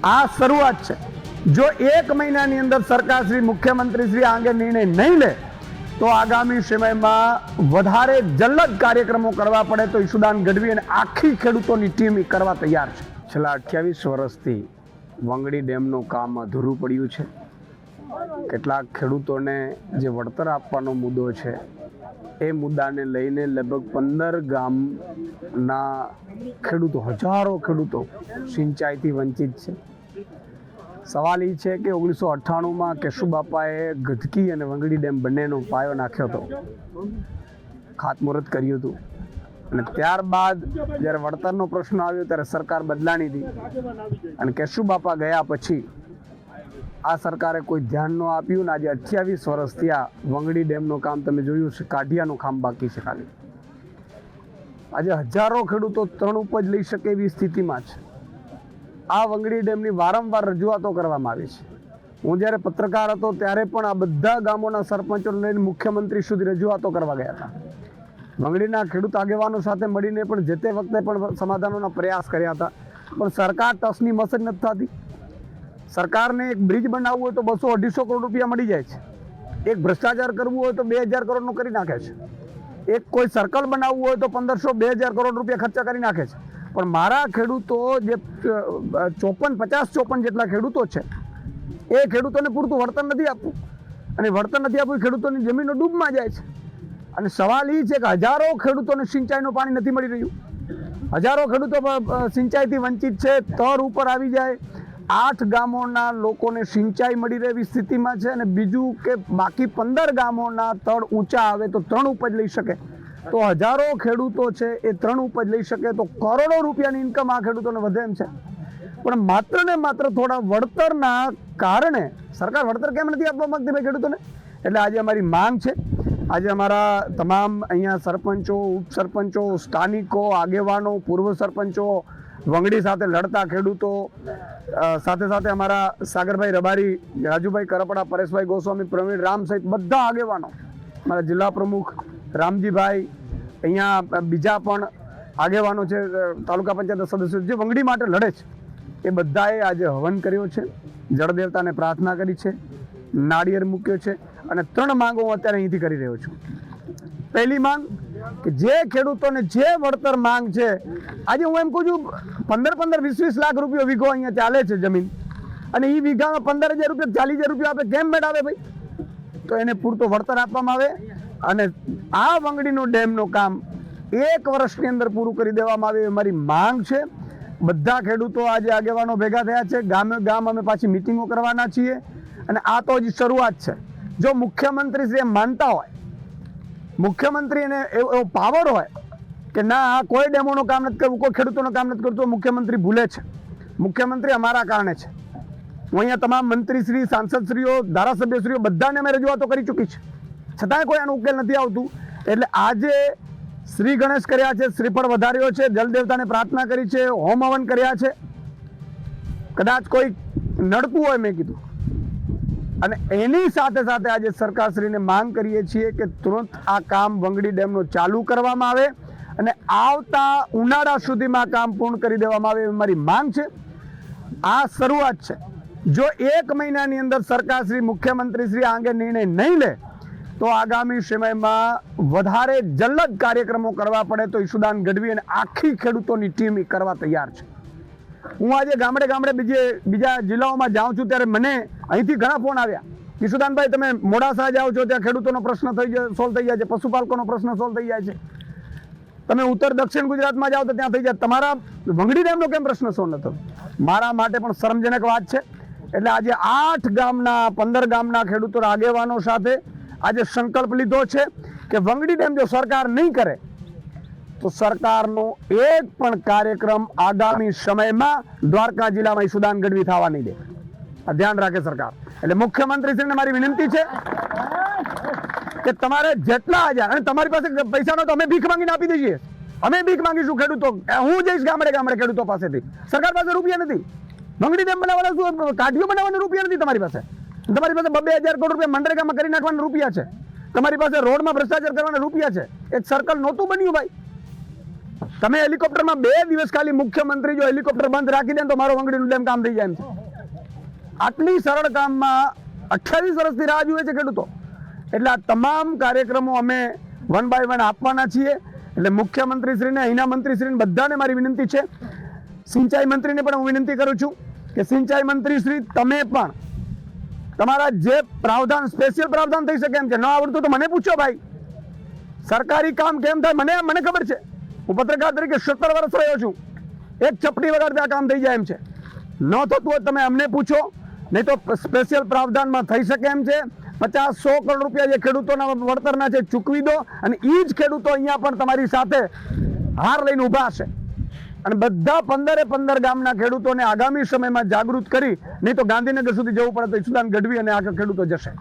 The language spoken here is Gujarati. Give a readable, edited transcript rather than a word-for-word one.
આ શરૂઆત છે। જો એક મહિનાની અંદર સરકાર શ્રી મુખ્યમંત્રી શ્રી આ અંગે નિર્ણય નહીં લે તો આગામી સમયમાં વધારે જલ્દ કાર્યક્રમો કરવા પડે તો ઈશુદાન ગઢવી અને આખી ખેડૂતોની ટીમ કરવા તૈયાર છે। છેલ્લા 28 વર્ષથી વંગડી ડેમનું કામ અધૂરું પડ્યું છે। કેટલાક ખેડૂતોને જે વળતર આપવાનો મુદ્દો છે એ મુદ્દાને લઈને લગભગ 15 ગામના ખેડૂતો, હજારો ખેડૂતો સિંચાઈથી વંચિત છે। સવાલ એ છે કે 1998માં કેશુબાપાએ ગધકી અને વંગડી ડેમ બંનેનો પાયો નાખ્યો હતો, ખાતમુહૂર્ત કર્યું હતું, અને ત્યારબાદ જ્યારે વળતરનો પ્રશ્ન આવ્યો ત્યારે સરકાર બદલાણી હતી અને કેશુબાપા ગયા પછી આ સરકારે કોઈ ધ્યાન ન આપ્યું ને આજે 28 વર્ષથી આ વંગડી ડેમનું કામ તમે જોયું છે, કાઢિયાનું કામ બાકી છે ખાલી। આજે હજારો ખેડૂતો 3 ઉપજ લઈ શકે એવી સ્થિતિમાં છે। આ વંગડી ડેમની વારંવાર રજૂઆતો કરવામાં આવી છે। હું જ્યારે પત્રકાર હતો ત્યારે પણ આ બધા ગામોના સરપંચોને લઈને મુખ્યમંત્રી સુધી રજૂઆતો કરવા ગયા હતા। વંગડીના ખેડૂત આગેવાનો સાથે મળીને પણ જે તે વખતે પણ સમાધાનોના પ્રયાસ કર્યા હતા, પણ સરકાર ટસની મસ જ નથી થતી। સરકારને એક બ્રિજ બનાવવું હોય તો 200-250 કરોડ રૂપિયા મળી જાય છે, એક ભ્રષ્ટાચાર કરવું હોય તો 2000 કરોડનું કરી નાખે છે, એક કોઈ સર્કલ બનાવવું હોય તો 1500-2000 કરોડ રૂપિયા ખર્ચા કરી નાખે છે। પણ મારા ખેડૂતો જે 50-54 જેટલા ખેડૂતો છે એ ખેડૂતોને પૂરતું વળતર નથી આપવું, અને વળતર નથી આપવું ખેડૂતોની જમીનો ડૂબમાં જાય છે। અને સવાલ એ છે કે હજારો ખેડૂતોને સિંચાઈનું પાણી નથી મળી રહ્યું, હજારો ખેડૂતો સિંચાઈથી વંચિત છે, તર ઉપર આવી જાય। 8 ગામોના લોકોને સિંચાઈ મળી રહે એવી સ્થિતિમાં છે, અને બીજું કે બાકી 15 ગામોના તળ ઊંચા આવે તો 3 ઉપજ લઈ શકે, તો હજારો ખેડૂતો છે એ 3 ઉપજ લઈ શકે તો કરોડો રૂપિયાની ઇન્કમ આ ખેડૂતોને વધે એમ છે। પણ માત્ર ને માત્ર થોડા વળતરના કારણે સરકાર વળતર કેમ નથી આપવા માંગતી ભાઈ ખેડૂતોને? એટલે આજે અમારી માંગ છે, આજે અમારા તમામ અહીંયા સરપંચો, ઉપસરપંચો, સ્થાનિકો, આગેવાનો, પૂર્વ સરપંચો, વંગડી સાથે લડતા ખેડૂતો, સાથે સાથે અમારા સાગરભાઈ રબારી, રાજુભાઈ કરપડા, પરેશભાઈ ગોસ્વામી, પ્રવીણ રામ સહિત બધા આગેવાનો, મારા જિલ્લા પ્રમુખ રામજીભાઈ, અહીંયા બીજા પણ આગેવાનો છે, તાલુકા પંચાયત સદસ્યો જે વંગડી માટે લડે છે, એ બધાએ આજે હવન કર્યો છે, જળદેવતાને પ્રાર્થના કરી છે, નાળિયેર મૂક્યો છે, અને 3 માંગો હું અત્યારે અહીંથી કરી રહ્યો છું। પહેલી માંગ કે જે ખેડૂતોને જે વળતર માંગ છે, આજે હું એમ કહું છું 15-20 લાખ રૂપિયા વીઘો અહીંયા ચાલે છે જમીન, અને એ વીઘામાં 15,000 રૂપિયા 40,000 રૂપિયા આપણે કેમ મેળવે ભાઈ? તો એને પૂરતો વળતર આપવામાં આવે અને આ વંગડીનું ડેમનું કામ 1 વર્ષની અંદર પૂરું કરી દેવામાં આવે એ મારી માંગ છે। બધા ખેડૂતો આજે આગેવાનો ભેગા થયા છે, ગામે ગામ અમે પાછી મિટિંગો કરવાના છીએ, અને આ તો હજી શરૂઆત છે। જો મુખ્યમંત્રી શ્રી એમ માનતા હોય, મુખ્યમંત્રીને એવો પાવર હોય કે ના કોઈ ડેમોનું કામ નથી કરવું, કોઈ ખેડૂતોનું કામ નથી કરતું, મુખ્યમંત્રી ભૂલે છે। મુખ્યમંત્રી અમારા કારણે છે। હું અહીંયા તમામ મંત્રીશ્રી, સાંસદશ્રીઓ, ધારાસભ્યશ્રીઓ બધાને અમે રજૂઆતો કરી ચૂકી છે, છતાંય કોઈ આનો ઉકેલ નથી આવતું। એટલે આજે શ્રી ગણેશ કર્યા છે, શ્રીફળ વધાર્યો છે, જલદેવતાને પ્રાર્થના કરી છે, હોમ હવન કર્યા છે, કદાચ કોઈ નડતું હોય મેં કીધું, અને એની સાથે સાથે આજે સરકારશ્રીને માંગ કરીએ છીએ કે તુરંત આ કામ વંગડી ડેમનો ચાલુ કરવામાં આવે અને આવતા ઉનાળા સુધીમાં કામ પૂર્ણ કરી દેવામાં આવે એવી મારી માંગ છે। આ શરૂઆત છે। જો 1 મહિનાની અંદર સરકારશ્રી, મુખ્યમંત્રી શ્રી આ અંગે નિર્ણય નહીં લે તો આગામી સમયમાં વધારે જલ્દ કાર્યક્રમો કરવા પડે તો ઈશુદાન ગઢવી અને આખી ખેડૂતોની ટીમ કરવા તૈયાર છે। હું આજે ગામડે બીજા જિલ્લાઓમાં જાઉં છું ત્યારે મને અહીંથી ઘણા ફોન આવ્યા, ઈશુદાનભાઈ તમે મોડાસા જાઓ છો ત્યાં ખેડૂતોનો પ્રશ્ન સોલ્વ થઈ જાય છે, પશુપાલકોનો પ્રશ્ન સોલ્વ થઈ જાય છે, તમે ઉત્તર દક્ષિણ ગુજરાતમાં જાઓ તો ત્યાં થઈ જાય, તમારા વંગડી ડેમનો કેમ પ્રશ્ન સોલ્વ ન થયો? મારા માટે પણ શરમજનક વાત છે। એટલે આજે 8 ગામના 15 ગામના ખેડૂતો આગેવાનો સાથે આજે સંકલ્પ લીધો છે કે વંગડી ડેમ જો સરકાર નહીં કરે તો સરકારનો એક પણ કાર્યક્રમ આગામી સમયમાં દ્વારકા જિલ્લામાં ઈશુદાન ગઢવી થવા નહીં દે, આ ધ્યાન રાખે સરકાર। એટલે મુખ્યમંત્રીશ્રીને મારી વિનંતી છે કે તમારે જેટલા હજાર, અને તમારી પાસે પૈસાનો તો અમે ભીખ માંગીને આપી દઈએ, અમે ભીખ માંગીશું ખેડૂતો, હું જઈશ ગામડે ખેડૂતો પાસેથી, સરકાર પાસે રૂપિયા નથી, વંગડી ડેમ બનાવવાના શું કાઢીઓ બનાવવાના રૂપિયા નથી તમારી પાસે 2,000 કરોડ રૂપિયા મનરેગામાં કરી નાખવાના રૂપિયા છે, તમારી પાસે રોડમાં ભ્રષ્ટાચાર કરવાના રૂપિયા છે, એક સર્કલ નહોતું બન્યું ભાઈ। તમે હેલિકોપ્ટરમાં 2 દિવસ ખાલી મુખ્યમંત્રી જો હેલિકોપ્ટર બંધ રાખી દે ને તો મારો વંગડીનું ડેમ કામ થઈ જાય એમ છે. આટલી સરળ કામમાં 28 વર્ષથી રાહ જુએ છે ખેડૂતો. એટલે આ તમામ કાર્યક્રમો અમે 1 by 1 આપવાના છીએ. એટલે મુખ્યમંત્રીશ્રીને, અહીંના મંત્રીશ્રીને બધાને મારી વિનંતી છે. સિંચાઈ મંત્રીને પણ હું વિનંતી કરું છું કે સિંચાઈ મંત્રીશ્રી તમે પણ તમારા જે પ્રાવધાન, સ્પેશિયલ પ્રાવધાન થઈ શકે એમ છે, ન આવડતું તો મને પૂછો ભાઈ. સરકારી કામ કેમ થાય મને ખબર છે. હું પત્રકાર તરીકે 17 વર્ષ રહ્યો છું. એક ચપટી વગર આ કામ થઈ જાય એમ છે. ન થતું હોય તમે અમને પૂછો, નહીં તો સ્પેશિયલ પ્રાવધાનમાં થઈ શકે એમ છે. 50-100 કરોડ રૂપિયા જે ખેડૂતોના વળતરના છે ચૂકવી દો, અને એ જ ખેડૂતો અહીંયા પણ તમારી સાથે હાર લઈને ઊભા છે. અને બધા 15 ગામના ખેડૂતોને આગામી સમયમાં જાગૃત કરી, નહીં તો ગાંધીનગર સુધી જવું પડે તો ઈસુદાન ગઢવી અને આગળ ખેડૂતો જશે.